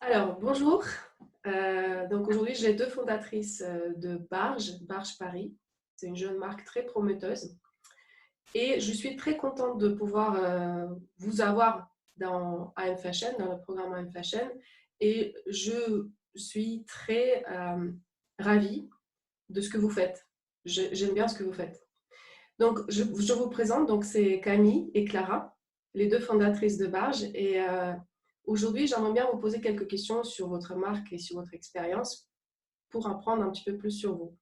Alors, bonjour. Donc aujourd'hui, j'ai deux fondatrices de Barge Paris. C'est une jeune marque très prometteuse. Et je suis très contente de pouvoir vous avoir dans AM Fashion, dans le programme AM Fashion. Et je suis très ravie de ce que vous faites. J'aime bien ce que vous faites. Donc, je vous présente, donc c'est Camille et Clara, les deux fondatrices de Barge. Et aujourd'hui, j'aimerais bien vous poser quelques questions sur votre marque et sur votre expérience pour apprendre un petit peu plus sur vous.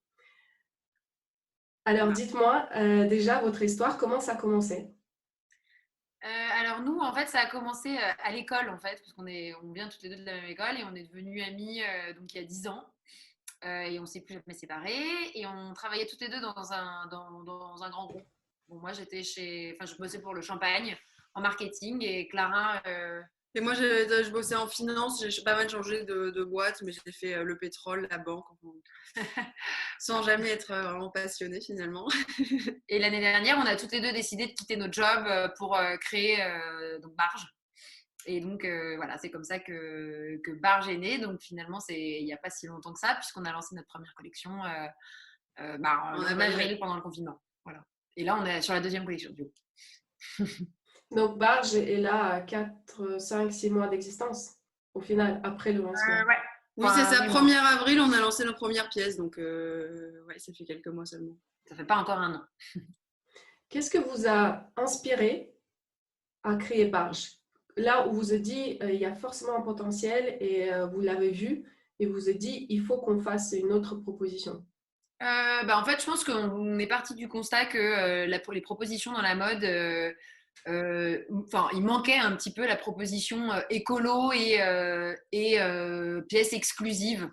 Alors, dites-moi déjà votre histoire, comment ça a commencé? Alors nous, en fait, ça a commencé à l'école, en fait, parce on vient toutes les deux de la même école et on est devenues amies donc il y a 10 ans. Et on s'est plus jamais séparés et on travaillait toutes les deux dans un grand groupe. Bon, moi, je bossais pour le champagne en marketing et Clara, Et moi, je bossais en finance, j'ai pas mal changé de boîte, mais j'ai fait le pétrole, la banque, sans jamais être vraiment passionnée finalement. et l'année dernière, on a toutes les deux décidé de quitter notre job pour créer donc Barge. Et donc, voilà, c'est comme ça que Barge est né. Donc, finalement, il n'y a pas si longtemps que ça, puisqu'on a lancé notre première collection En en avril. avril pendant le confinement. Voilà. Et là, on est sur la deuxième collection, du coup. Donc, Barge est là à 4, 5, 6 mois d'existence, au final, après le lancement. Ouais. Oui, c'est Enfin, ça, oui, 1er avril, on a lancé nos premières pièces, donc ouais, ça fait quelques mois seulement. ça fait pas encore un an. Qu'est-ce que vous a inspiré à créer Barge? Là où vous vous êtes dit, il y a forcément un potentiel et vous l'avez vu et vous vous êtes dit, il faut qu'on fasse une autre proposition. En fait, je pense qu'on est parti du constat que pour les propositions dans la mode, il manquait un petit peu la proposition écolo et pièces exclusives.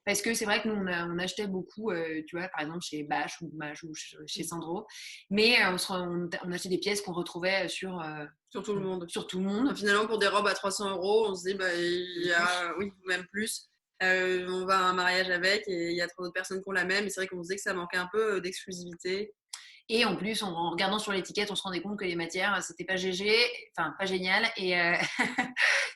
Parce que c'est vrai que nous, on achetait beaucoup, tu vois, par exemple chez Bache ou Mage ou chez Sandro, mais on achetait des pièces qu'on retrouvait Sur tout le monde. sur tout le monde. Enfin, finalement, pour des robes à 300 €, on se dit, il y a, oui, même plus. On va à un mariage avec et il y a trop d'autres personnes qui ont la même. Et c'est vrai qu'on se disait que ça manquait un peu d'exclusivité. Et en plus, en regardant sur l'étiquette, on se rendait compte que les matières, c'était pas GG, enfin pas génial, et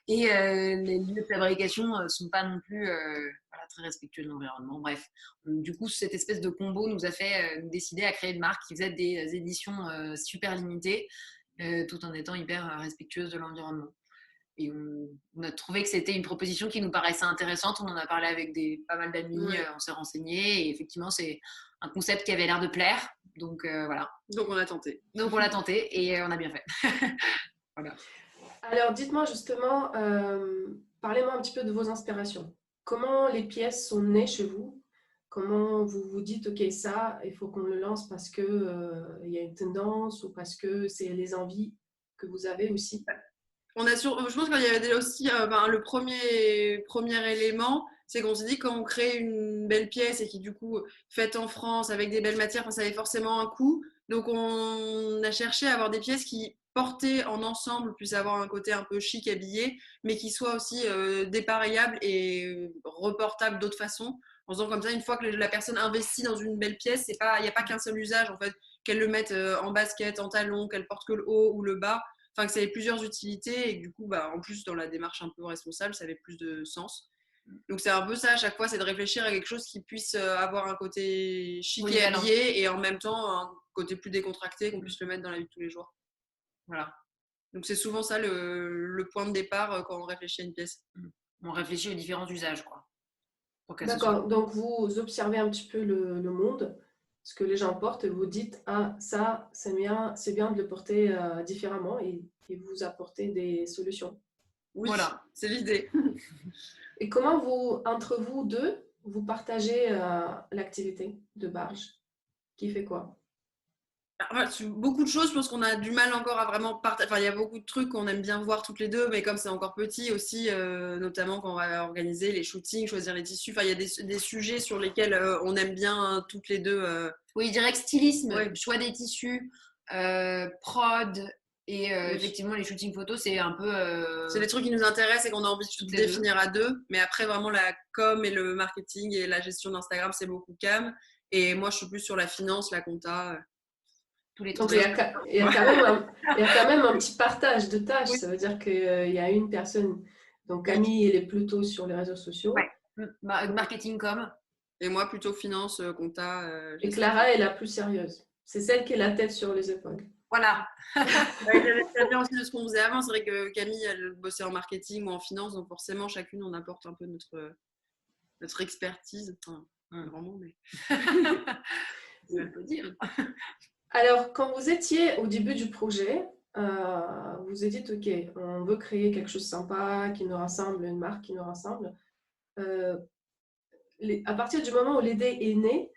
les lieux de fabrication sont pas non plus voilà, très respectueux de l'environnement. Bref, du coup, cette espèce de combo nous a fait nous décider à créer une marque qui faisait des éditions super limitées, tout en étant hyper respectueuse de l'environnement. Et on a trouvé que c'était une proposition qui nous paraissait intéressante. On en a parlé avec pas mal d'amis, Ouais. on s'est renseigné et effectivement, c'est un concept qui avait l'air de plaire. Donc voilà. Donc on a tenté. Donc on l'a tenté et on a bien fait. Voilà. Alors, dites-moi justement, parlez-moi un petit peu de vos inspirations. Comment les pièces sont nées chez vous? Comment vous vous dites, OK, ça, il faut qu'on le lance parce que, il y a une tendance ou parce que c'est les envies que vous avez aussi? Je pense qu'il y avait aussi le premier élément, c'est qu'on s'est dit quand on crée une belle pièce et qui du coup faite en France avec des belles matières, ça avait forcément un coût. Donc on a cherché à avoir des pièces qui portées en ensemble puissent avoir un côté un peu chic habillé, mais qui soient aussi dépareillables et reportables d'autres façons. En faisant comme ça, une fois que la personne investit dans une belle pièce, il n'y a pas qu'un seul usage en fait, qu'elle le mette en basket, en talon, qu'elle porte que le haut ou le bas, enfin que ça avait plusieurs utilités et que du coup en plus dans la démarche un peu responsable ça avait plus de sens. Donc c'est un peu ça à chaque fois, c'est de réfléchir à quelque chose qui puisse avoir un côté chic et Polyvalent. habillé et en même temps un côté plus décontracté qu'on puisse le mettre dans la vie de tous les jours. Voilà, donc c'est souvent ça le point de départ quand on réfléchit à une pièce. On réfléchit aux différents usages, quoi, pour qu'elle se soit. D'accord, donc vous observez un petit peu le monde, ce que les gens portent, et vous dites, ah, ça, c'est bien de le porter différemment et vous apportez des solutions. Oui, Voilà. c'est l'idée. Et comment entre vous deux, vous partagez l'activité de barge? Qui fait quoi? Beaucoup de choses, je pense qu'on a du mal encore à vraiment partager. Enfin, il y a beaucoup de trucs qu'on aime bien voir toutes les deux, mais comme c'est encore petit aussi, notamment quand on va organiser les shootings, choisir les tissus. Enfin, il y a des sujets sur lesquels on aime bien toutes les deux. Oui, je dirais que stylisme, Ouais. choix des tissus, prod et Oui. effectivement les shootings photos, c'est un peu. C'est des trucs qui nous intéressent et qu'on a envie de définir à deux. Mais après, vraiment, la com et le marketing et la gestion d'Instagram, c'est beaucoup Cam. Et moi, je suis plus sur la finance, la compta. Tous les Donc trucs. il y a quand même un petit partage de tâches. Oui. Ça veut dire qu'il y a une personne Donc Camille, elle est plutôt sur les réseaux sociaux. Ouais. Marketing com. Et moi, plutôt finance, compta. Et Clara est la plus sérieuse. C'est celle qui a la tête sur les épaules. Voilà. J'avais bien aussi de ce qu'on faisait avant. C'est vrai que Camille, elle bossait en marketing ou en finance, donc forcément, chacune, on apporte un peu notre expertise. Enfin, vraiment, mais. On peut dire. Alors, quand vous étiez au début du projet, vous vous êtes dit, OK, on veut créer quelque chose de sympa, qui nous rassemble, une marque qui nous rassemble. À partir du moment où l'idée est née,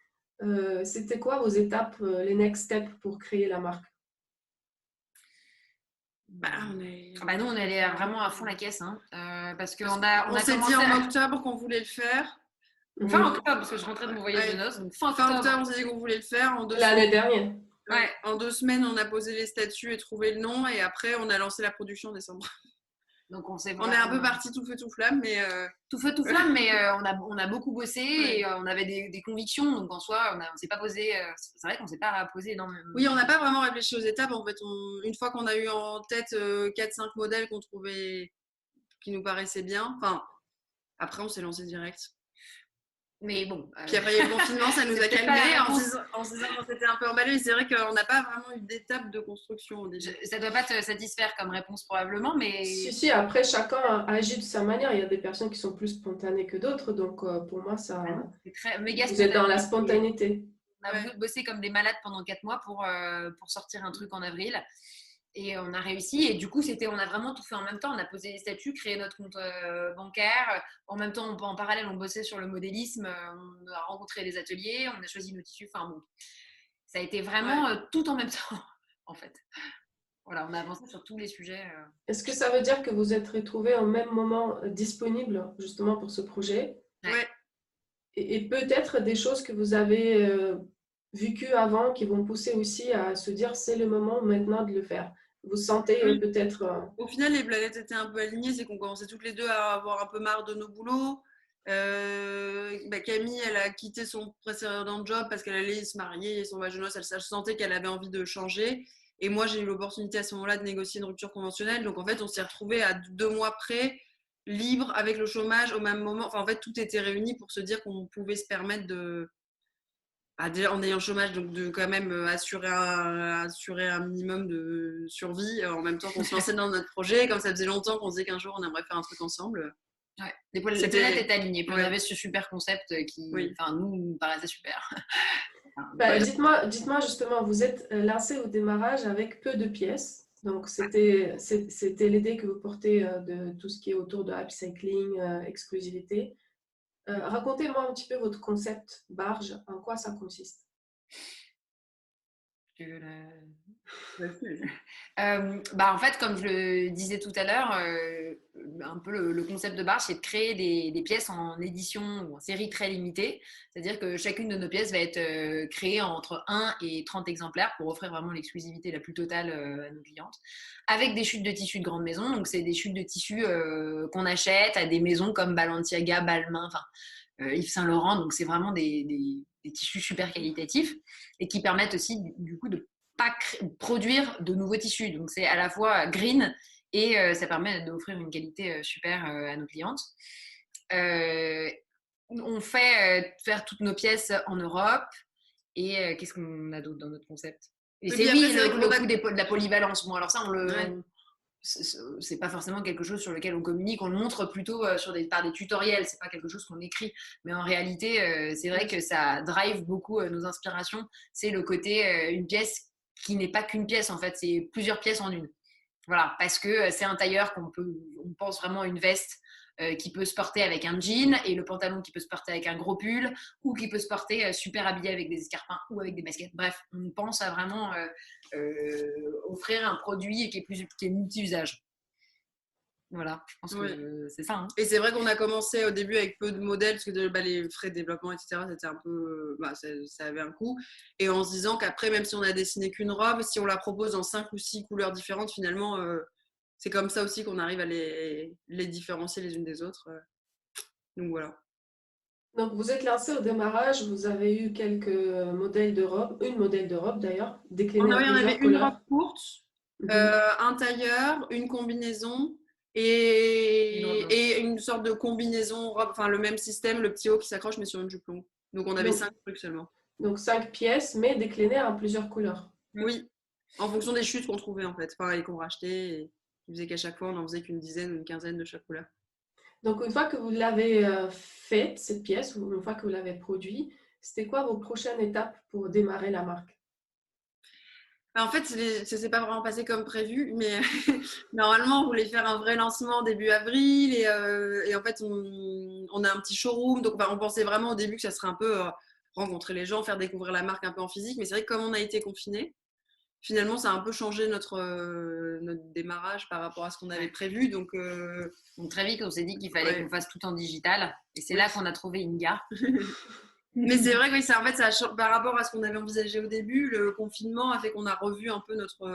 c'était quoi vos étapes, les next steps pour créer la marque? Nous, on allait vraiment à fond la caisse. Hein, parce qu'on on s'est dit en octobre qu'on voulait le faire. Fin octobre, parce que je rentrais de mon voyage de noces. Donc fin octobre, on s'est dit qu'on voulait le faire. L'année dernière. Ouais, en 2 semaines, on a posé les statuts et trouvé le nom. Et après, on a lancé la production en décembre. Donc on est un peu parti tout feu tout flamme, mais tout feu tout flamme, mais on a beaucoup bossé et on avait des convictions. Donc en soi, on s'est pas posé. C'est vrai qu'on s'est pas posé énormément. Oui, on n'a pas vraiment réfléchi aux étapes. En fait, une fois qu'on a eu en tête 4-5 modèles qu'on trouvait qui nous paraissaient bien. Enfin, après, on s'est lancé direct. Mais bon. Puis après, il y a eu le confinement, ça nous a calmés en se disant qu'on s'était un peu emballé. C'est vrai qu'on n'a pas vraiment eu d'étape de construction au début. Ça ne doit pas te satisfaire comme réponse probablement, mais... Si, après, chacun agit de sa manière. Il y a des personnes qui sont plus spontanées que d'autres. Donc, pour moi, ça... Vous êtes dans la spontanéité. On a bossé comme des malades pendant 4 mois pour sortir un truc en avril. Et on a réussi. Et du coup, on a vraiment tout fait en même temps. On a posé les statuts, créé notre compte bancaire. En même temps, en parallèle, on bossait sur le modélisme. On a rencontré les ateliers. On a choisi nos tissus. Enfin bon, ça a été vraiment tout en même temps, en fait. Voilà, on a avancé sur tous les sujets. Est-ce que ça veut dire que vous êtes retrouvés au même moment disponible justement pour ce projet? Ouais. Et peut-être des choses que vous avez vécues avant qui vont pousser aussi à se dire c'est le moment maintenant de le faire. Vous sentez peut-être... Au final, les planètes étaient un peu alignées, c'est qu'on commençait toutes les deux à avoir un peu marre de nos boulots. Camille, elle a quitté son précédent job parce qu'elle allait se marier et son voyage de noces, elle sentait qu'elle avait envie de changer. Et moi, j'ai eu l'opportunité à ce moment-là de négocier une rupture conventionnelle. Donc, en fait, on s'est retrouvés à 2 mois près, libres, avec le chômage au même moment. Enfin, en fait, tout était réuni pour se dire qu'on pouvait se permettre de... déjà en ayant le chômage, donc de quand même assurer un minimum de survie en même temps qu'on se lançait dans notre projet. Comme ça faisait longtemps qu'on se disait qu'un jour, on aimerait faire un truc ensemble. Ouais. Les planètes étaient alignées. Puis on avait ce super concept qui, nous paraissait super. Dites-moi justement, vous êtes lancé au démarrage avec peu de pièces. Donc, c'était l'idée que vous portez de tout ce qui est autour de upcycling, exclusivité. Racontez-moi un petit peu votre concept Barge. En quoi ça consiste? En fait, comme je le disais tout à l'heure, un peu le concept de Barge, c'est de créer des pièces en édition ou en série très limitée. C'est-à-dire que chacune de nos pièces va être créée entre 1 et 30 exemplaires pour offrir vraiment l'exclusivité la plus totale à nos clientes, avec des chutes de tissus de grande maison. Donc, c'est des chutes de tissus qu'on achète à des maisons comme Balenciaga, Balmain, Yves Saint Laurent. Donc, c'est vraiment des tissus super qualitatifs et qui permettent aussi du coup de pas produire de nouveaux tissus. Donc, c'est à la fois green et ça permet d'offrir une qualité super à nos clientes. On fait faire toutes nos pièces en Europe. Et qu'est-ce qu'on a d'autre dans notre concept? Et c'est le coup de la polyvalence. Bon, alors ça, c'est pas forcément quelque chose sur lequel on communique, on le montre plutôt par des tutoriels, c'est pas quelque chose qu'on écrit, mais en réalité c'est vrai que ça drive beaucoup nos inspirations. C'est le côté une pièce qui n'est pas qu'une pièce, en fait, c'est plusieurs pièces en une. Voilà, parce que c'est un tailleur on pense vraiment une veste qui peut se porter avec un jean et le pantalon qui peut se porter avec un gros pull ou qui peut se porter super habillé avec des escarpins ou avec des baskets. Bref, on pense à vraiment offrir un produit qui est multi-usage. Voilà, je pense que c'est ça. Hein. Et c'est vrai qu'on a commencé au début avec peu de modèles parce que les frais de développement, etc., c'était un peu, ça avait un coût. Et en se disant qu'après, même si on a dessiné qu'une robe, si on la propose dans 5 ou 6 couleurs différentes, finalement, c'est comme ça aussi qu'on arrive à les différencier les unes des autres. Donc voilà. Donc vous êtes lancé au démarrage, vous avez eu quelques modèles de robes, une modèle de robe d'ailleurs, déclinée en plusieurs avait couleurs. Une robe courte, un tailleur, une combinaison et sorte de combinaison, enfin le même système, le petit haut qui s'accroche mais sur une jupe longue. Donc on avait 5 trucs seulement. Donc 5 pièces, mais déclinées en plusieurs couleurs. Oui, en fonction des chutes qu'on trouvait en fait, enfin, et qu'on rachetait. Et qui faisait qu'à chaque fois, on n'en faisait qu'une dizaine ou une quinzaine de chaque couleur. Donc une fois que vous l'avez faite, cette pièce, ou une fois que vous l'avez produit, c'était quoi vos prochaines étapes pour démarrer la marque? En fait, ça ne s'est pas vraiment passé comme prévu, mais normalement, on voulait faire un vrai lancement début avril et en fait, on a un petit showroom. Donc, on pensait vraiment au début que ça serait un peu rencontrer les gens, faire découvrir la marque un peu en physique. Mais c'est vrai que comme on a été confinés, finalement, ça a un peu changé notre démarrage par rapport à ce qu'on avait prévu. Donc très vite, on s'est dit qu'il fallait qu'on fasse tout en digital. Et c'est là qu'on a trouvé Inga. Mais c'est vrai que ça, en fait, par rapport à ce qu'on avait envisagé au début, le confinement a fait qu'on a revu un peu notre.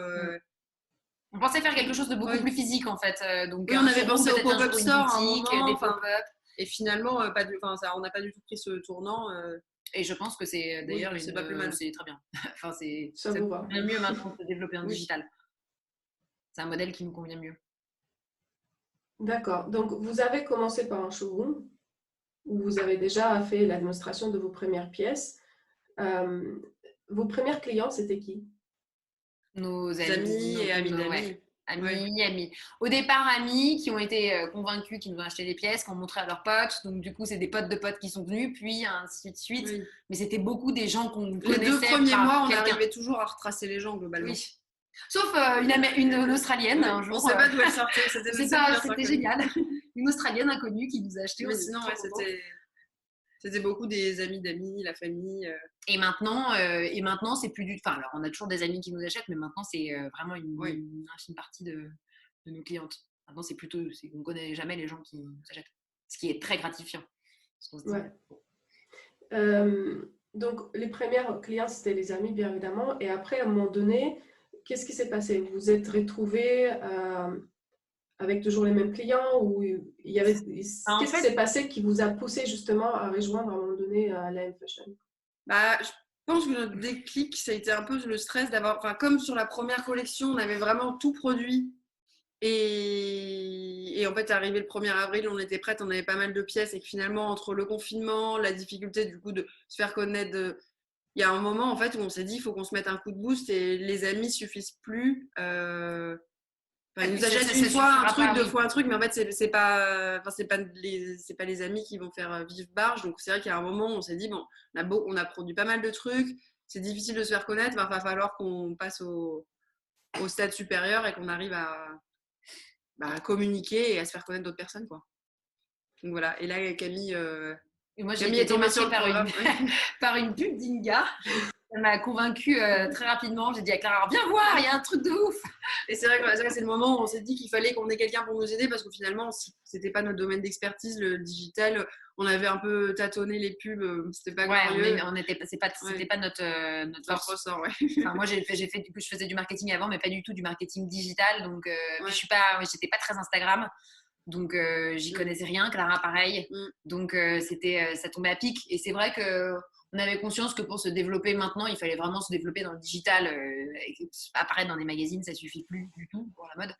On pensait faire quelque chose de beaucoup plus physique en fait. Donc, oui, on avait pensé au pop-up store, des pop-up. Et finalement, on n'a pas du tout pris ce tournant. Et je pense que c'est d'ailleurs, c'est pas plus mal. C'est très bien. Enfin, ça vous va mieux maintenant de développer en digital. C'est un modèle qui nous convient mieux. D'accord. Donc, vous avez commencé par un showroom où vous avez déjà fait la démonstration de vos premières pièces. Vos premières clients, c'était qui? Nos amis et amis d'amis. Amis. Au départ, amis qui ont été convaincus, qui nous ont acheté des pièces, qui ont montré à leurs potes. Donc, du coup, c'est des potes de potes qui sont venus, puis ainsi de suite. Oui. Mais c'était beaucoup des gens qu'on connaissait. Les 2 premiers mois, on arrivait toujours à retracer les gens, globalement. Oui. Sauf une Australienne, un jour. On ne sait pas d'où elle sortait. C'était génial. Une Australienne inconnue qui nous a acheté. Mais sinon, c'était beaucoup des amis d'amis, la famille. Et maintenant, c'est plus du. Enfin, alors, on a toujours des amis qui nous achètent, mais maintenant, c'est vraiment une infime partie de nos clientes. Maintenant, c'est plutôt. On ne connaît jamais les gens qui nous achètent. Ce qui est très gratifiant. Donc, les premières clients, c'était les amis, bien évidemment. Et après, à un moment donné, qu'est-ce qui s'est passé? Vous vous êtes retrouvés avec toujours les mêmes clients ou il y avait... Qu'est-ce qui s'est passé qui vous a poussé justement à rejoindre à un moment donné la M Fashion? Je pense que notre déclic, ça a été un peu le stress d'avoir... Enfin, comme sur la première collection, on avait vraiment tout produit. Et en fait, arrivé le 1er avril, on était prête, on avait pas mal de pièces. Et que finalement, entre le confinement, la difficulté du coup de se faire connaître... Il y a un moment en fait où on s'est dit il faut qu'on se mette un coup de boost et les amis suffisent plus. Ils nous achètent une fois un truc, 2 fois un truc, mais en fait c'est pas les amis qui vont faire vivre Barge. Donc c'est vrai qu'il y a un moment où on s'est dit bon, on a produit pas mal de trucs, c'est difficile de se faire connaître, il va falloir qu'on passe au stade supérieur et qu'on arrive à communiquer et à se faire connaître d'autres personnes, quoi. Donc voilà. Et là Camille. Et moi, j'ai été démarchée par une pub d'Inga. Ça m'a convaincue très rapidement. J'ai dit à Clara, viens voir, il y a un truc de ouf. Et c'est vrai que c'est le moment où on s'est dit qu'il fallait qu'on ait quelqu'un pour nous aider parce que finalement, c'était pas notre domaine d'expertise, le digital. On avait un peu tâtonné les pubs, c'était pas glorieux. C'était pas notre force. Ressort, ouais. Enfin, moi, je faisais du marketing avant, mais pas du tout du marketing digital. Donc, j'étais pas très Instagram. Donc, j'y connaissais rien. Clara, pareil. Donc, ça tombait à pic. Et c'est vrai qu'on avait conscience que pour se développer maintenant, il fallait vraiment se développer dans le digital. Apparaître dans des magazines, ça suffit plus du tout pour la mode.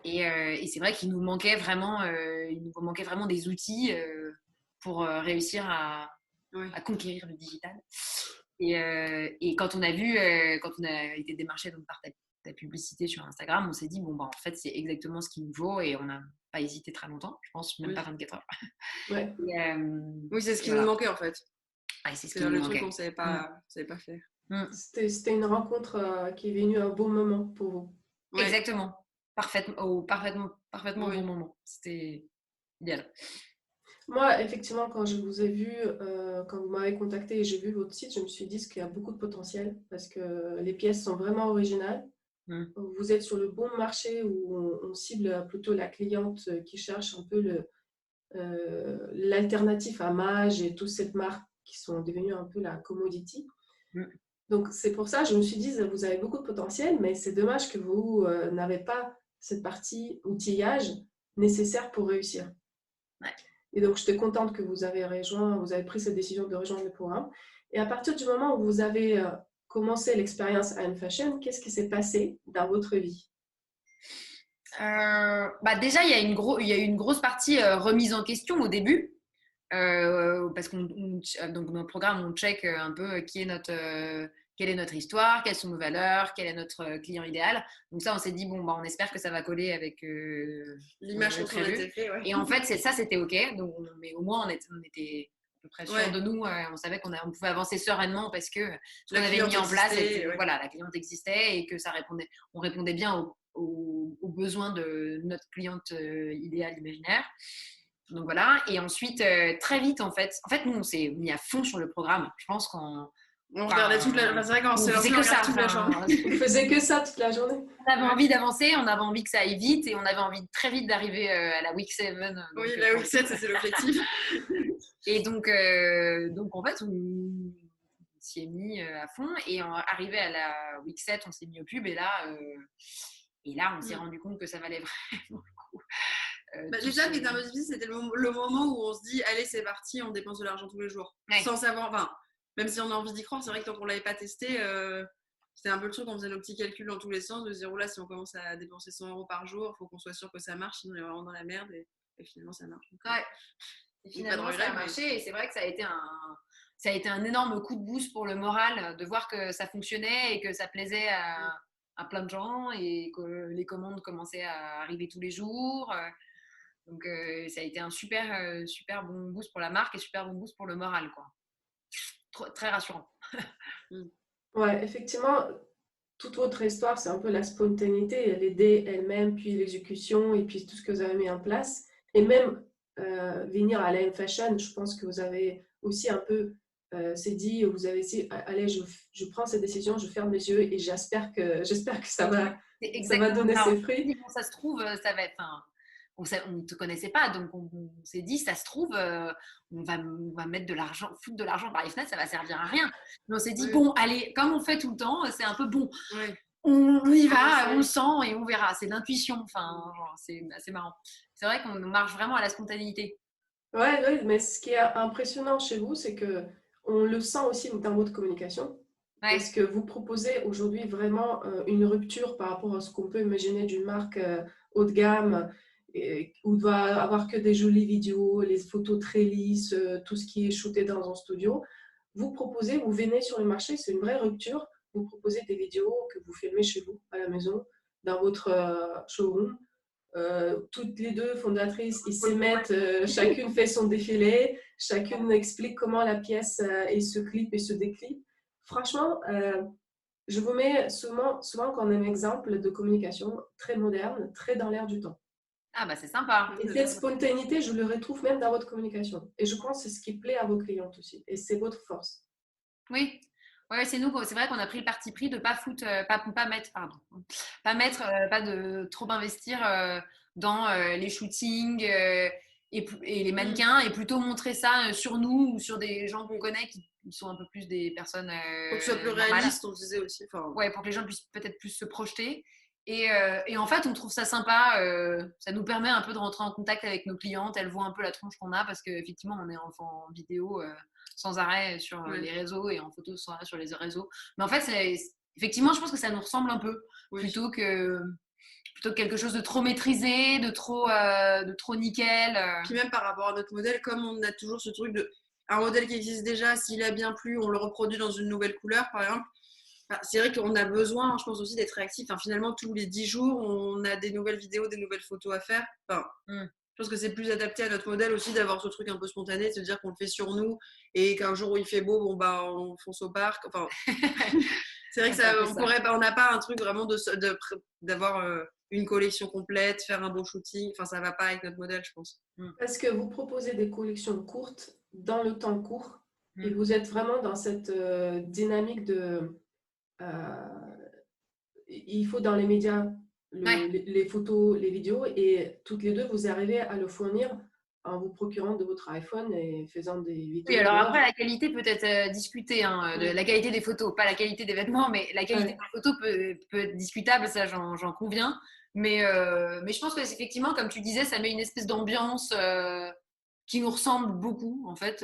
Et c'est vrai qu'il nous manquait vraiment des outils pour réussir à conquérir le digital. Et quand on a été démarché donc, par ta publicité sur Instagram, on s'est dit en fait c'est exactement ce qu'il nous faut et on n'a pas hésité très longtemps, je pense même pas 24 heures. Ouais. Oui, c'est ce qui nous manquait en fait. C'est ce qui nous manquait. Truc qu'on savait pas faire. C'était une rencontre qui est venue à un bon moment pour vous. Ouais. Exactement. Parfaitement au bon moment. C'était idéal. Moi, effectivement, quand je vous ai vu, quand vous m'avez contacté et j'ai vu votre site, je me suis dit qu'il y a beaucoup de potentiel parce que les pièces sont vraiment originales. Vous êtes sur le bon marché où on cible plutôt la cliente qui cherche un peu l'alternative à Maje et toutes ces marques qui sont devenues un peu la commodity. Donc, c'est pour ça que je me suis dit, vous avez beaucoup de potentiel, mais c'est dommage que vous n'avez pas cette partie outillage nécessaire pour réussir. Ouais. Et donc, j'étais contente que vous avez pris cette décision de rejoindre le programme. Et à partir du moment où vous avez commencé l'expérience AM Fashion, qu'est-ce qui s'est passé dans votre vie? Déjà, il y a eu une grosse partie remise en question au début. Parce donc dans le programme, on check un peu quelle est notre histoire, quelles sont nos valeurs, quel est notre client idéal. Donc ça, on s'est dit, bon, on espère que ça va coller avec l'image qu'on a été fait. Ouais. Et en fait, ça, c'était OK. Donc, mais au moins, on était à peu près sûr de nous. On savait qu'on pouvait avancer sereinement parce que ce qu'on avait mis en place, voilà, la cliente existait et que on répondait bien aux besoins de notre cliente idéale imaginaire. Donc voilà, et ensuite, très vite, en fait, nous, on s'est mis à fond sur le programme. Je pense qu'on regardait toute la... c'est vrai qu'on s'est lancé, on regardait toute la journée. On faisait que ça toute la journée. On avait envie d'avancer, on avait envie que ça aille vite, et on avait envie très vite d'arriver à la week 7. Oui, la week 7, c'est l'objectif. Et donc, en fait, on s'y est mis à fond, et arrivé à la week 7, on s'est mis au pub, et là, on s'est rendu compte que ça valait vraiment le coup. Déjà, ce qui était un peu difficile, c'était le moment où on se dit allez, c'est parti, on dépense de l'argent tous les jours. Sans savoir, enfin, même si on a envie d'y croire, c'est vrai que tant qu'on ne l'avait pas testé, c'était un peu le truc, on faisait nos petits calculs dans tous les sens, de se dire oh là, si on commence à dépenser 100 € par jour, il faut qu'on soit sûr que ça marche, sinon on est vraiment dans la merde, et finalement ça marche. Ouais. Et finalement, ça a marché, et c'est vrai que ça a été un énorme coup de boost pour le moral de voir que ça fonctionnait et que ça plaisait à plein de gens et que les commandes commençaient à arriver tous les jours. Donc, ça a été un super bon boost pour la marque et super bon boost pour le moral, quoi. Très rassurant. Ouais, effectivement, toute votre histoire, c'est un peu la spontanéité, l'idée elle-même, puis l'exécution, et puis tout ce que vous avez mis en place. Et même venir à l'AM Fashion, je pense que vous avez aussi un peu c'est dit, vous avez dit, allez, je prends cette décision, je ferme les yeux et j'espère que ça va donner ses fruits. Bon, ça se trouve, ça va être... on ne te connaissait pas, donc on s'est dit, ça se trouve, on va mettre de l'argent, foutre de l'argent par les fenêtres, ça va servir à rien. Mais on s'est dit, bon, allez, comme on fait tout le temps, c'est un peu bon. On y va, on sent et on verra. C'est l'intuition, c'est assez marrant. C'est vrai qu'on marche vraiment à la spontanéité. Ouais, mais ce qui est impressionnant chez vous, c'est que on le sent aussi dans votre communication. Parce que vous proposez aujourd'hui vraiment une rupture par rapport à ce qu'on peut imaginer d'une marque haut de gamme, où il va avoir que des jolies vidéos, les photos très lisses, tout ce qui est shooté dans un studio. Vous proposez, vous venez sur le marché, c'est une vraie rupture. Vous proposez des vidéos que vous filmez chez vous, à la maison, dans votre showroom. Toutes les deux fondatrices, ils s'émettent, chacune fait son défilé, chacune explique comment la pièce et se clip et se déclipe. Franchement, je vous mets souvent comme un exemple de communication très moderne, très dans l'air du temps. Ah bah c'est sympa. Et cette spontanéité, je le retrouve même dans votre communication. Et je pense que c'est ce qui plaît à vos clientes aussi. Et c'est votre force. Oui. Ouais, c'est vrai qu'on a pris le parti pris de pas de trop investir dans les shootings et les mannequins et plutôt montrer ça sur nous ou sur des gens qu'on connaît qui sont un peu plus des personnes pour que ce soit plus réaliste, on disait aussi. Ouais, pour que les gens puissent peut-être plus se projeter. Et en fait, on trouve ça sympa. Ça nous permet un peu de rentrer en contact avec nos clientes. Elles voient un peu la tronche qu'on a parce qu'effectivement, on est en vidéo sans arrêt sur les réseaux et en photo sans arrêt sur les réseaux. Mais en fait, effectivement, je pense que ça nous ressemble un peu plutôt que quelque chose de trop maîtrisé, de trop nickel. Puis même par rapport à notre modèle, comme on a toujours ce truc de un modèle qui existe déjà, s'il a bien plu, on le reproduit dans une nouvelle couleur, par exemple. C'est vrai qu'on a besoin, je pense aussi, d'être réactif. Finalement, tous les 10 jours, on a des nouvelles vidéos, des nouvelles photos à faire. Je pense que c'est plus adapté à notre modèle aussi d'avoir ce truc un peu spontané, de se dire qu'on le fait sur nous et qu'un jour où il fait beau, on fonce au parc. C'est vrai que on n'a pas un truc vraiment d'avoir une collection complète, faire un beau shooting. Ça va pas avec notre modèle, je pense. Parce que vous proposez des collections courtes, dans le temps court, et vous êtes vraiment dans cette dynamique de... il faut dans les médias les photos, les vidéos, et toutes les deux, vous arrivez à le fournir en vous procurant de votre iPhone et faisant des vidéos. Oui, alors après, la qualité peut être discutée, de la qualité des photos, pas la qualité des vêtements, mais la qualité des photos peut être discutable, ça j'en conviens. Mais je pense que effectivement, comme tu disais, ça met une espèce d'ambiance qui nous ressemble beaucoup, en fait.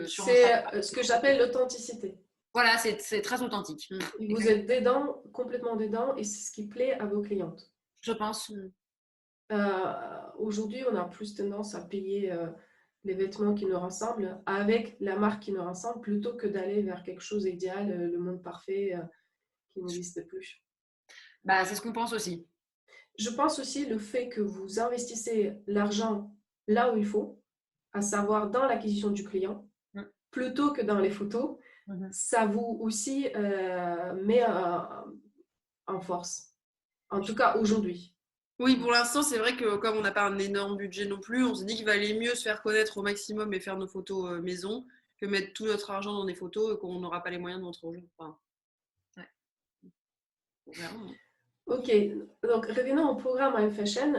C'est ce que j'appelle l'authenticité. Voilà, c'est très authentique. Vous êtes dedans, complètement dedans, et c'est ce qui plaît à vos clientes. Je pense. Aujourd'hui, on a plus tendance à payer les vêtements qui nous rassemblent avec la marque qui nous rassemble plutôt que d'aller vers quelque chose d'idéal, le monde parfait qui n'existe plus. Bah, c'est ce qu'on pense aussi. Je pense aussi le fait que vous investissez l'argent là où il faut, à savoir dans l'acquisition du client, plutôt que dans les photos, ça vous aussi met en force. En tout cas, aujourd'hui. Oui, pour l'instant, c'est vrai que comme on n'a pas un énorme budget non plus, on s'est dit qu'il valait mieux se faire connaître au maximum et faire nos photos maison que mettre tout notre argent dans des photos qu'on n'aura pas les moyens de montrer aux gens. Enfin, on verra, hein. Ok, donc revenons au programme I'm Fashion.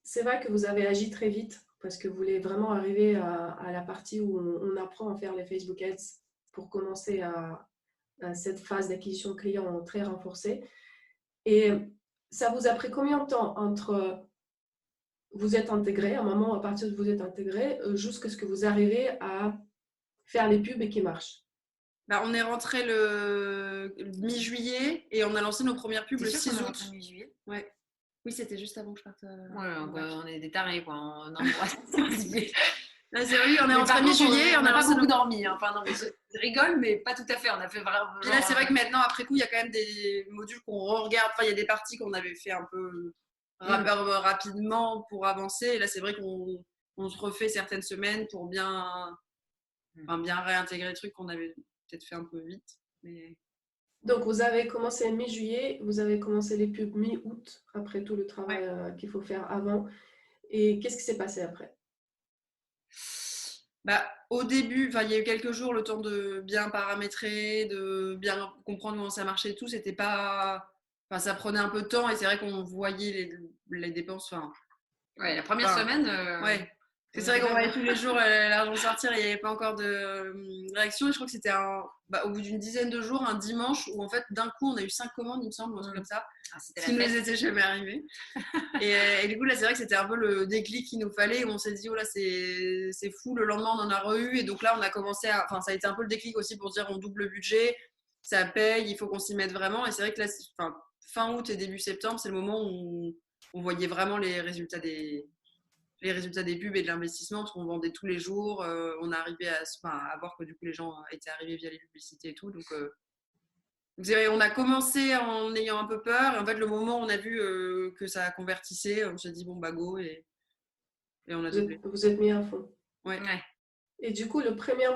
C'est vrai que vous avez agi très vite parce que vous voulez vraiment arriver à la partie où on apprend à faire les Facebook Ads pour commencer à cette phase d'acquisition client très renforcée. Et ça vous a pris combien de temps entre vous êtes intégré, à un moment à partir de vous êtes intégré, jusqu'à ce que vous arrivez à faire les pubs et qui marchent? Bah, on est rentré le mi-juillet et on a lancé nos premières pubs le 6 août. Mi-juillet. Ouais. Oui, c'était juste avant que je parte. On est des tarés, quoi. On Là, c'est vrai, on est rentré mi-juillet. On n'a pas beaucoup dormi. Hein. Enfin, non, mais je rigole, mais pas tout à fait. On a fait vraiment. Et là, c'est vrai que maintenant, après coup, il y a quand même des modules qu'on regarde. Enfin, il y a des parties qu'on avait fait un peu rapidement pour avancer. Et là, c'est vrai qu'on se refait certaines semaines pour bien réintégrer le truc qu'on avait peut-être fait un peu vite. Mais... Donc, vous avez commencé mi-juillet, vous avez commencé les pubs mi-août, après tout le travail qu'il faut faire avant. Et qu'est-ce qui s'est passé après? Bah, au début, il y a eu quelques jours le temps de bien paramétrer, de bien comprendre comment ça marchait et tout. C'était pas... ça prenait un peu de temps et c'est vrai qu'on voyait les dépenses. Ouais, la première semaine. Ouais. C'est vrai qu'on voyait tous les jours l'argent sortir et il n'y avait pas encore de réaction. Et je crois que c'était au bout d'une dizaine de jours, un dimanche, où en fait, d'un coup, on a eu 5 commandes, il me semble, ou un truc comme ça. Ce qui ne nous était jamais arrivé. et du coup, là, c'est vrai que c'était un peu le déclic qu'il nous fallait. Où on s'est dit, oh là, c'est fou. Le lendemain, on en a re-eu. Et donc là, on a commencé à. Enfin, ça a été un peu le déclic aussi pour dire, on double le budget, ça paye, il faut qu'on s'y mette vraiment. Et c'est vrai que là, fin août et début septembre, c'est le moment où on voyait vraiment les résultats des pubs et de l'investissement, parce qu'on vendait tous les jours, on est arrivé à voir que du coup les gens étaient arrivés via les publicités et tout, donc on a commencé en ayant un peu peur, et en fait le moment où on a vu que ça convertissait, on s'est dit bon bah go, et on a doublé. Vous êtes mis à fond. Ouais. Et du coup, le premier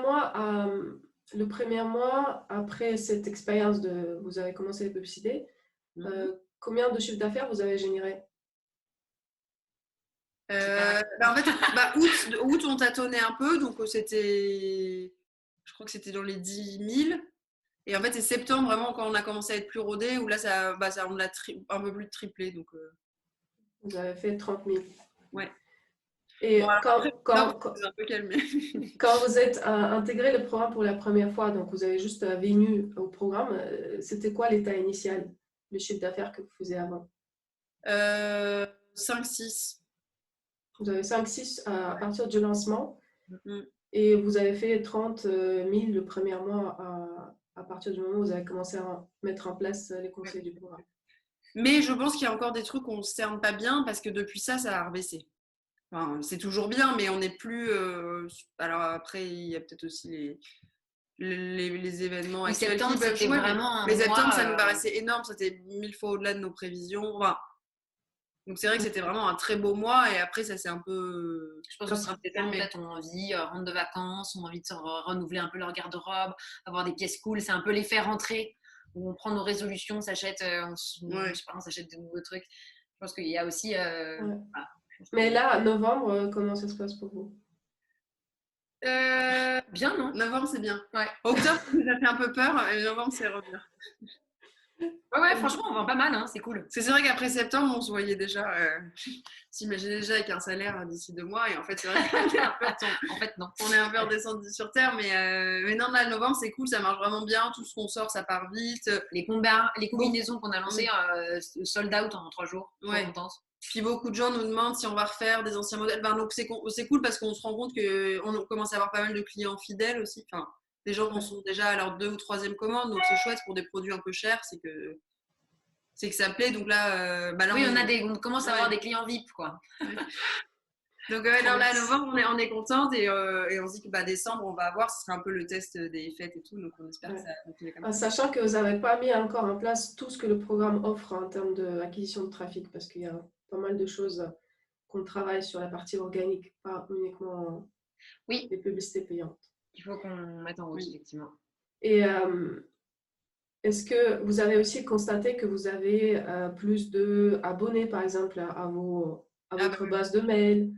mois après cette expérience de vous avez commencé les publicités, combien de chiffre d'affaires vous avez généré? En fait, août, on tâtonnait un peu, donc je crois que c'était dans les 10 000. Et en fait, c'est septembre vraiment quand on a commencé à être plus rodé, où là, on l'a un peu plus de triplé. Donc, Vous avez fait 30 000. Ouais. Et bon, c'est un peu calmé. Quand vous êtes intégré le programme pour la première fois, donc vous avez juste venu au programme, c'était quoi l'état initial, le chiffre d'affaires que vous faisiez avant? 5-6. Vous avez 5-6 à partir du lancement et vous avez fait 30 000 le premier mois à partir du moment où vous avez commencé à mettre en place les conseils du programme. Mais je pense qu'il y a encore des trucs qu'on ne cerne pas bien parce que depuis ça a rebaissé. Enfin, c'est toujours bien, mais on n'est plus... Alors après, il y a peut-être aussi les événements actuels qui peuvent jouer. Mais septembre, ça nous paraissait énorme. C'était 1000 fois au-delà de nos prévisions. Enfin, donc c'est vrai que c'était vraiment un très beau mois et après ça c'est un peu... Je pense que c'est peut-être en fait on a envie rentre de vacances, on a envie de se renouveler un peu leur garde-robe, avoir des pièces cool, c'est un peu les faire rentrer où on prend nos résolutions, on s'achète on s'achète de nouveaux trucs. Je pense qu'il y a aussi voilà. Mais là, novembre, comment ça se passe pour vous? Bien, non? Novembre, c'est bien. Ouais. Octobre, ça fait un peu peur, et novembre, c'est revenu. Ouais, franchement, on vend pas mal, hein, c'est cool. C'est vrai qu'après septembre, on se voyait déjà, s'imaginait déjà avec un salaire d'ici 2 mois, et en fait, c'est vrai qu'on est un peu, en fait, non. On est un peu redescendu sur terre, mais non, là, novembre, c'est cool, ça marche vraiment bien, tout ce qu'on sort, ça part vite. Les combinaisons qu'on a lancées, sold out en 3 jours, ouais. Intense. Puis beaucoup de gens nous demandent si on va refaire des anciens modèles. Donc c'est cool parce qu'on se rend compte qu'on commence à avoir pas mal de clients fidèles aussi. Enfin, des gens qui sont déjà à leur 2e ou 3e commande, donc c'est chouette pour des produits un peu chers. C'est que c'est que ça plaît. Donc là, là oui, on commence à avoir des clients VIP, quoi. Donc là, novembre, on est contente et on se dit que décembre, on va avoir, ce sera un peu le test des fêtes et tout. Donc on espère que ça va continuer comme ça. Sachant que vous n'avez pas mis encore en place tout ce que le programme offre en termes d'acquisition de trafic, parce qu'il y a pas mal de choses qu'on travaille sur la partie organique, pas uniquement les publicités payantes. Il faut qu'on mette en route, effectivement. Et est-ce que vous avez aussi constaté que vous avez plus d'abonnés, par exemple, à votre base de mail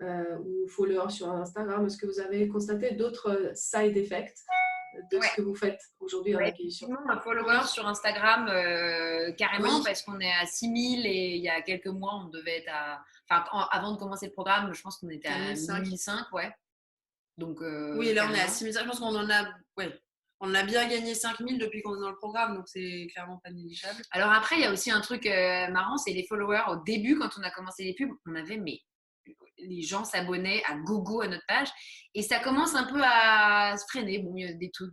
ou followers sur Instagram? Est-ce que vous avez constaté d'autres side effects de ce que vous faites aujourd'hui en acquisition? Un follower sur Instagram, carrément, parce qu'on est à 6000 et il y a quelques mois, on devait être à. Enfin, avant de commencer le programme, je pense qu'on était à 1005, Donc, oui, là, on est à 6005. Je pense qu'on en a. On a bien gagné 5000 depuis qu'on est dans le programme, donc c'est clairement pas négligeable. Alors après, il y a aussi un truc marrant, c'est les followers. Au début, quand on a commencé les pubs, on avait les gens s'abonnaient à gogo à notre page et ça commence un peu à se freiner. Bon, il y a des trucs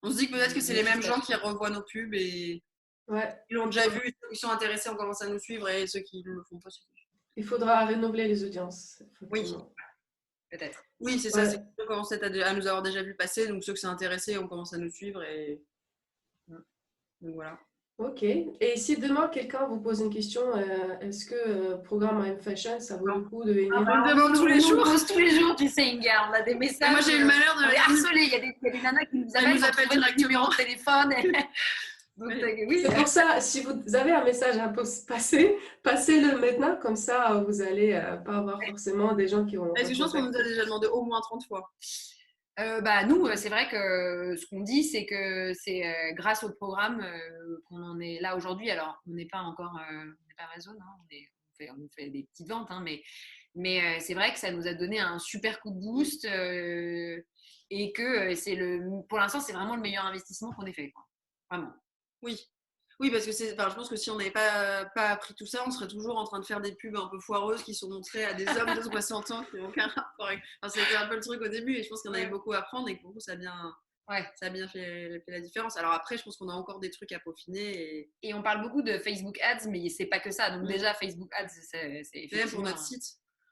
on se dit que peut-être que c'est les mêmes gens qui revoient nos pubs et ils l'ont déjà vu, ceux qui sont intéressés, on commence à nous suivre et ceux qui ne le font pas. Il faudra renouveler les audiences. Oui, peut-être. Oui, c'est ça, c'est qu'on commence à nous avoir déjà vu passer, donc ceux qui sont intéressés, on commence à nous suivre et donc voilà. Ok. Et si demain quelqu'un vous pose une question, est-ce que programme I'm Fashion, ça vaut le coup de venir? On me demande tous les jours. Tous les jours, tu sais, Inga, on a des messages. Et moi, j'ai eu le malheur de harceler. Il y a des nanas qui nous appellent notre numéro de téléphone. Donc, c'est pour ça, si vous avez un message à passer, passez-le maintenant, comme ça vous n'allez pas avoir forcément des gens qui vont. Est-ce que je pense qu'on nous a déjà demandé au moins 30 fois? Nous, c'est vrai que ce qu'on dit, c'est que c'est grâce au programme qu'on en est là aujourd'hui. Alors, on n'est pas encore, on n'est pas Amazon, hein, on fait des petites ventes, hein, mais c'est vrai que ça nous a donné un super coup de boost et que pour l'instant, c'est vraiment le meilleur investissement qu'on ait fait, quoi. Vraiment. Oui, parce que je pense que si on n'avait pas appris tout ça, on serait toujours en train de faire des pubs un peu foireuses qui sont montrées à des hommes de 60 ans qui n'ont aucun rapport avec. C'était un peu le truc au début et je pense qu'on avait beaucoup à apprendre et que pour vous, ça a bien fait la différence. Alors après, je pense qu'on a encore des trucs à peaufiner. Et on parle beaucoup de Facebook Ads, mais c'est pas que ça. Donc déjà, Facebook Ads, c'est même pour notre site.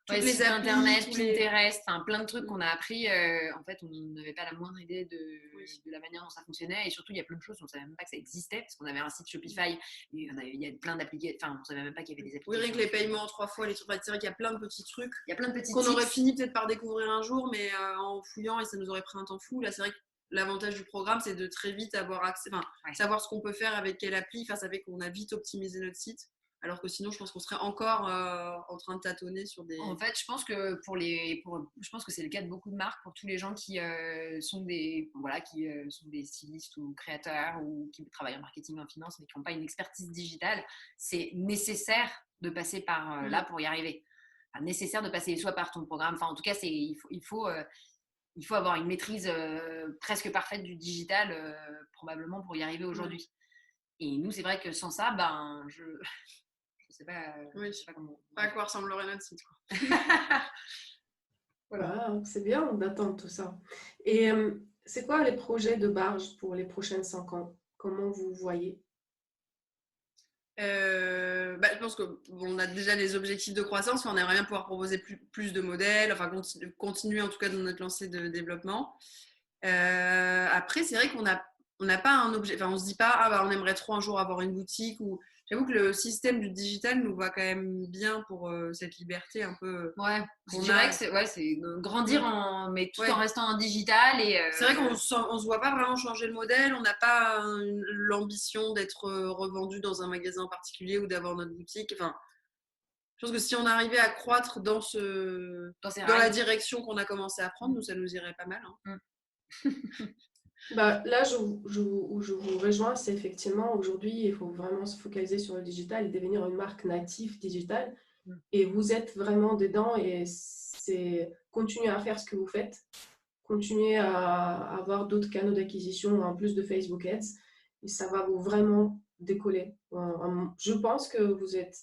Toutes les applis, Internet, Pinterest, plein de trucs qu'on a appris. En fait, on n'avait pas la moindre idée de la manière dont ça fonctionnait. Et surtout, il y a plein de choses, on ne savait même pas que ça existait. Parce qu'on avait un site Shopify, il y a plein d'applications. Enfin, on ne savait même pas qu'il y avait des applications. Oui, rien que les paiements 3 fois, les trucs. C'est vrai qu'il y a plein de petits trucs. Il y a plein de petits qu'on aurait fini peut-être par découvrir un jour, mais en fouillant, et ça nous aurait pris un temps fou. Là, c'est vrai que l'avantage du programme, c'est de très vite avoir accès, savoir ce qu'on peut faire avec quelle appli. Ça fait qu'on a vite optimisé notre site. Alors que sinon, je pense qu'on serait encore en train de tâtonner sur des. En fait, je pense que je pense que c'est le cas de beaucoup de marques pour tous les gens qui sont des stylistes ou créateurs ou qui travaillent en marketing, en finance, mais qui n'ont pas une expertise digitale. C'est nécessaire de passer par là pour y arriver. Enfin, nécessaire de passer soit par ton programme. Enfin, en tout cas, il faut avoir une maîtrise presque parfaite du digital, probablement pour y arriver aujourd'hui. Et nous, c'est vrai que sans ça, je sais pas comment. Pas à quoi ressemblerait notre site, quoi. Voilà, c'est bien d'attendre tout ça. Et c'est quoi les projets de Barge pour les prochaines 5 ans? Comment vous voyez? Je pense qu'on a déjà les objectifs de croissance, on aimerait bien pouvoir proposer plus de modèles, enfin continuer en tout cas dans notre lancée de développement. Après, c'est vrai qu'on n'a pas un objet, enfin on se dit pas on aimerait trop un jour avoir une boutique ou. J'avoue que le système du digital nous va quand même bien pour cette liberté un peu. Ouais, je dirais que c'est grandir mais tout en restant en digital. C'est vrai qu'on se voit pas vraiment changer le modèle, on n'a pas l'ambition d'être revendu dans un magasin particulier ou d'avoir notre boutique. Enfin, je pense que si on arrivait à croître dans la direction qu'on a commencé à prendre, nous, ça nous irait pas mal. Hein. Là, où je vous rejoins, c'est effectivement aujourd'hui, il faut vraiment se focaliser sur le digital et devenir une marque native digitale. Et vous êtes vraiment dedans et c'est continuer à faire ce que vous faites, continuer à avoir d'autres canaux d'acquisition en plus de Facebook Ads et ça va vous vraiment décoller. Je pense que vous êtes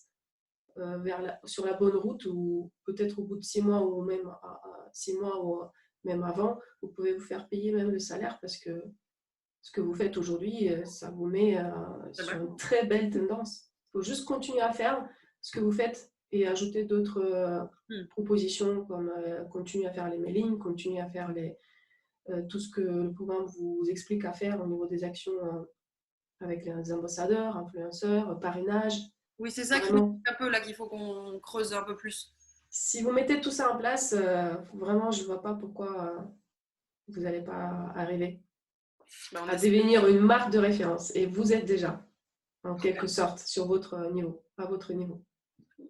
sur la bonne route ou peut-être au bout de 6 mois ou même 6 mois ou même avant, vous pouvez vous faire payer même le salaire parce que ce que vous faites aujourd'hui, ça vous met sur une très belle tendance. faut juste continuer à faire ce que vous faites et ajouter d'autres propositions comme continuer à faire les mailings, continuer à faire tout ce que le programme vous explique à faire au niveau des actions avec les ambassadeurs, influenceurs, parrainage. Oui, c'est ça qui Vraiment. me dit un peu là qu'il faut qu'on creuse un peu plus. Si vous mettez tout ça en place, vraiment, je ne vois pas pourquoi vous n'allez pas arriver à devenir une marque de référence. Et vous êtes déjà, en quelque sorte, sur votre niveau, à votre niveau.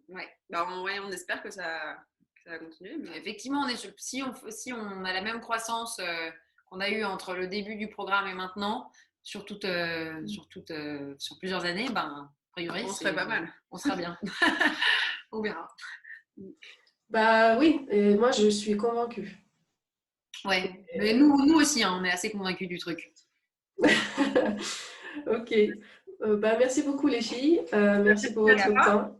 Ouais, on espère que ça va continuer. Mais effectivement, si on a la même croissance qu'on a eue entre le début du programme et maintenant, sur plusieurs années, a priori, on serait pas mal. On sera bien. On verra. Bah oui, et moi je suis convaincue. Ouais, mais nous aussi, on est assez convaincus du truc. Ok. Merci beaucoup les filles. Merci pour votre temps.